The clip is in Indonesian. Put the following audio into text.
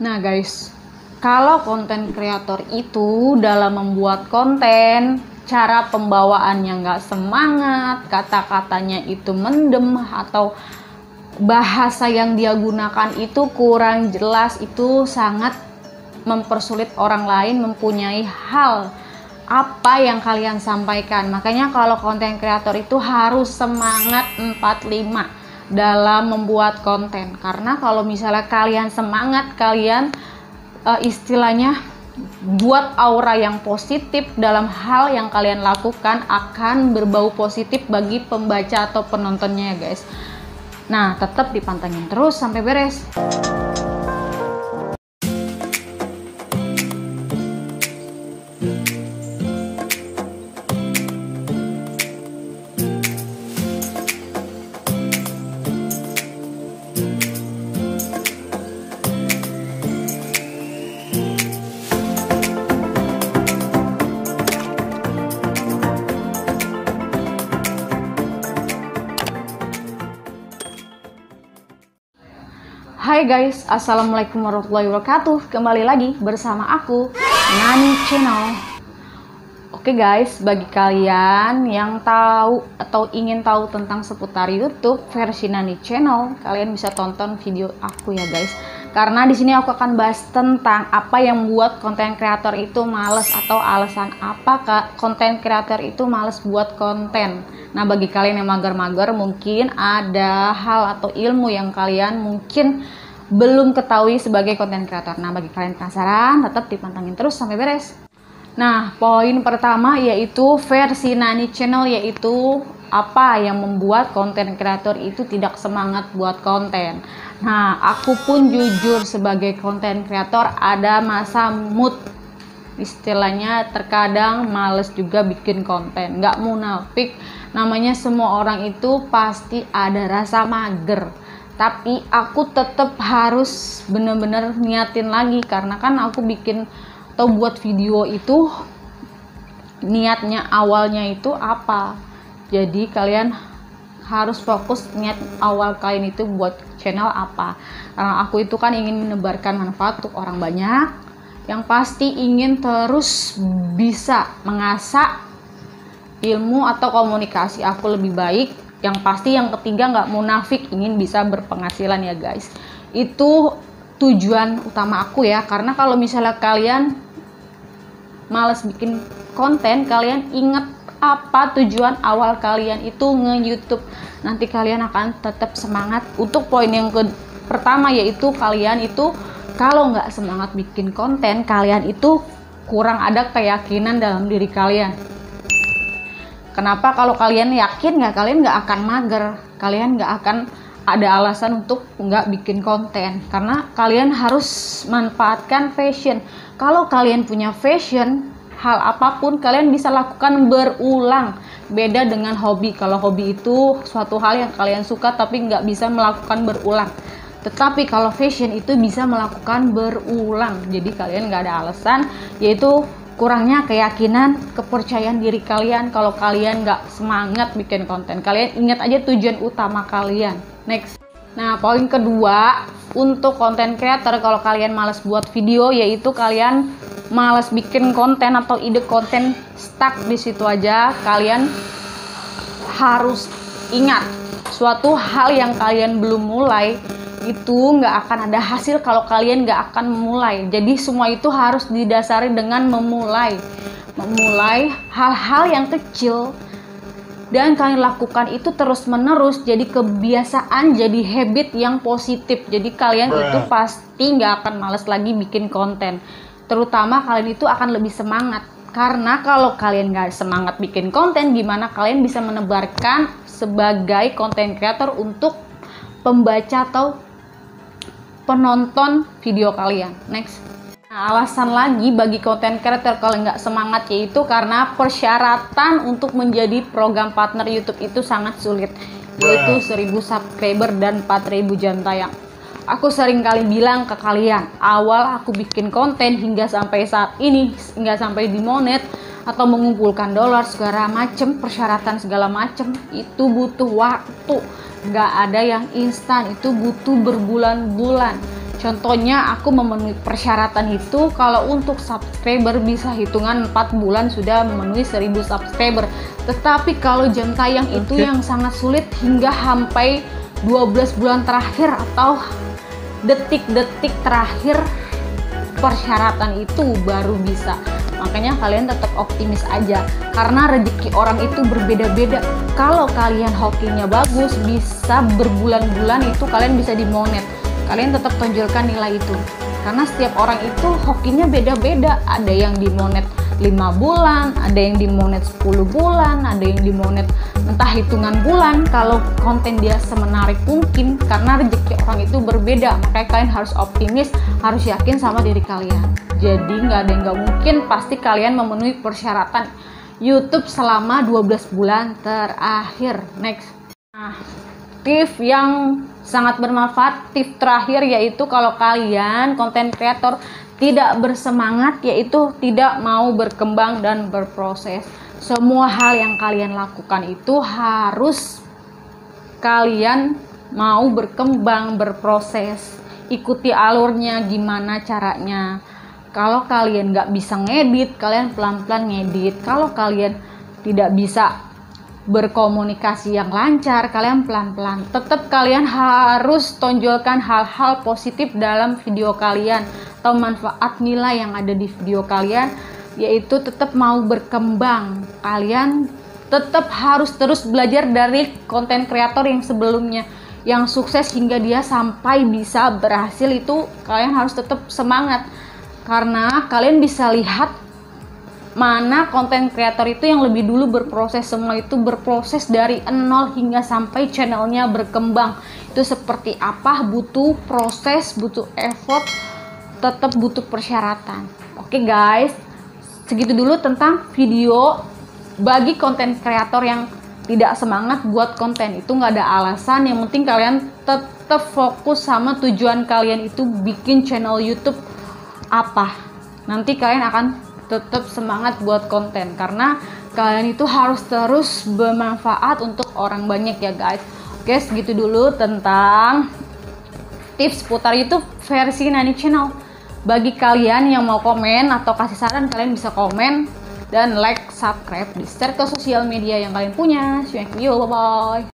Nah guys, kalau konten kreator itu dalam membuat konten, cara pembawaannya nggak semangat, kata-katanya itu mendem, atau bahasa yang dia gunakan itu kurang jelas, itu sangat mempersulit orang lain mempunyai hal apa yang kalian sampaikan. Makanya kalau konten kreator itu harus semangat 45 dalam membuat konten. Karena kalau misalnya kalian semangat, kalian istilahnya buat aura yang positif dalam hal yang kalian lakukan, akan berbau positif bagi pembaca atau penontonnya ya guys. Nah, tetap dipantengin terus sampai beres. Hai guys, assalamualaikum warahmatullahi wabarakatuh. Kembali lagi bersama aku, Nani Channel. Oke guys, bagi kalian yang tahu atau ingin tahu tentang seputar YouTube versi Nani Channel, kalian bisa tonton video aku ya guys. Karena di sini aku akan bahas tentang apa yang membuat konten kreator itu males, atau alasan apa konten kreator itu males buat konten. Nah, bagi kalian yang mager-mager, mungkin ada hal atau ilmu yang kalian mungkin belum ketahui sebagai konten kreator. Nah, bagi kalian penasaran, tetap dipantengin terus sampai beres. Nah, poin pertama yaitu versi Nani Channel, yaitu apa yang membuat konten kreator itu tidak semangat buat konten. Nah, aku pun jujur sebagai konten kreator ada masa mood, istilahnya terkadang males juga bikin konten. Nggak munafik, namanya semua orang itu pasti ada rasa mager. Tapi aku tetap harus bener-bener niatin lagi, karena kan aku bikin atau buat video itu niatnya awalnya itu apa. Jadi kalian harus fokus niat awal kalian itu buat channel apa. Karena aku itu kan ingin menebarkan manfaat untuk orang banyak, yang pasti ingin terus bisa mengasah ilmu atau komunikasi aku lebih baik. Yang pasti yang ketiga nggak munafik, ingin bisa berpenghasilan ya guys. Itu tujuan utama aku ya. Karena kalau misalnya kalian males bikin konten, kalian ingat apa tujuan awal kalian itu nge-YouTube, nanti kalian akan tetap semangat. Untuk poin yang pertama yaitu kalian itu kalau nggak semangat bikin konten, kalian itu kurang ada keyakinan dalam diri kalian. Kenapa? Kalau kalian yakin kalian nggak akan mager, kalian nggak akan ada alasan untuk nggak bikin konten, karena kalian harus manfaatkan fashion. Kalau kalian punya fashion, hal apapun kalian bisa lakukan berulang. Beda dengan hobi. Kalau hobi itu suatu hal yang kalian suka tapi nggak bisa melakukan berulang. Tetapi kalau fashion itu bisa melakukan berulang. Jadi kalian nggak ada alasan, yaitu kurangnya keyakinan, kepercayaan diri kalian. Kalau kalian nggak semangat bikin konten, kalian ingat aja tujuan utama kalian. Next. Nah, poin kedua untuk konten creator, kalau kalian malas buat video, yaitu kalian malas bikin konten atau ide konten stuck di situ aja. Kalian harus ingat, suatu hal yang kalian belum mulai itu nggak akan ada hasil kalau kalian nggak akan memulai. Jadi semua itu harus didasari dengan memulai hal-hal yang kecil, dan kalian lakukan itu terus menerus, jadi kebiasaan, jadi habit yang positif. Jadi kalian itu pasti nggak akan malas lagi bikin konten. Terutama kalian itu akan lebih semangat. Karena kalau kalian nggak semangat bikin konten, gimana kalian bisa menebarkan sebagai konten kreator untuk pembaca atau penonton video kalian. Next. Nah, alasan lagi bagi konten kreator kalau nggak semangat, yaitu karena persyaratan untuk menjadi program partner YouTube itu sangat sulit, yaitu 1000 subscriber dan 4000 jam tayang. Aku sering kali bilang ke kalian, awal aku bikin konten hingga sampai saat ini, hingga sampai dimonet atau mengumpulkan dolar segala macem, persyaratan segala macem, itu butuh waktu. Nggak ada yang instan, itu butuh berbulan-bulan. Contohnya aku memenuhi persyaratan itu kalau untuk subscriber bisa hitungan 4 bulan sudah memenuhi 1000 subscriber. Tetapi kalau jam tayang itu yang sangat sulit hingga sampai 12 bulan terakhir atau detik-detik terakhir persyaratan itu baru bisa. Makanya kalian tetap optimis aja, karena rezeki orang itu berbeda-beda. Kalau kalian hokinya bagus, bisa berbulan-bulan itu kalian bisa dimonet. Kalian tetap tonjolkan nilai itu, karena setiap orang itu hokinya beda-beda. Ada yang dimonet 5 bulan, ada yang dimonet 10 bulan, ada yang dimonet entah hitungan bulan. Kalau konten dia semenarik mungkin, karena rezeki orang itu berbeda. Makanya kalian harus optimis, harus yakin sama diri kalian. Jadi nggak ada yang nggak mungkin, pasti kalian memenuhi persyaratan YouTube selama 12 bulan terakhir. Next. Nah, tips yang sangat bermanfaat, tips terakhir yaitu kalau kalian konten kreator tidak bersemangat, yaitu tidak mau berkembang dan berproses. Semua hal yang kalian lakukan itu harus kalian mau berkembang, berproses. Ikuti alurnya, gimana caranya. Kalau kalian nggak bisa ngedit, kalian pelan-pelan ngedit. Kalau kalian tidak bisa berkomunikasi yang lancar, kalian pelan-pelan. Tetap kalian harus tonjolkan hal-hal positif dalam video kalian atau manfaat nilai yang ada di video kalian, yaitu tetap mau berkembang. Kalian tetap harus terus belajar dari konten kreator yang sebelumnya yang sukses hingga dia sampai bisa berhasil. Itu kalian harus tetap semangat, karena kalian bisa lihat mana konten kreator itu yang lebih dulu berproses. Semua itu berproses dari nol hingga sampai channelnya berkembang. Itu seperti apa, butuh proses, butuh effort, tetap butuh persyaratan. Oke guys, segitu dulu tentang video bagi konten kreator yang tidak semangat buat konten. Itu nggak ada alasan, yang penting kalian tetap fokus sama tujuan kalian itu bikin channel YouTube apa. Nanti kalian akan tetap semangat buat konten, karena kalian itu harus terus bermanfaat untuk orang banyak ya guys. Oke, segitu dulu tentang tips putar YouTube versi Nani Channel. Bagi kalian yang mau komen atau kasih saran, kalian bisa komen dan like, subscribe, di share ke sosial media yang kalian punya. See you next video, bye bye.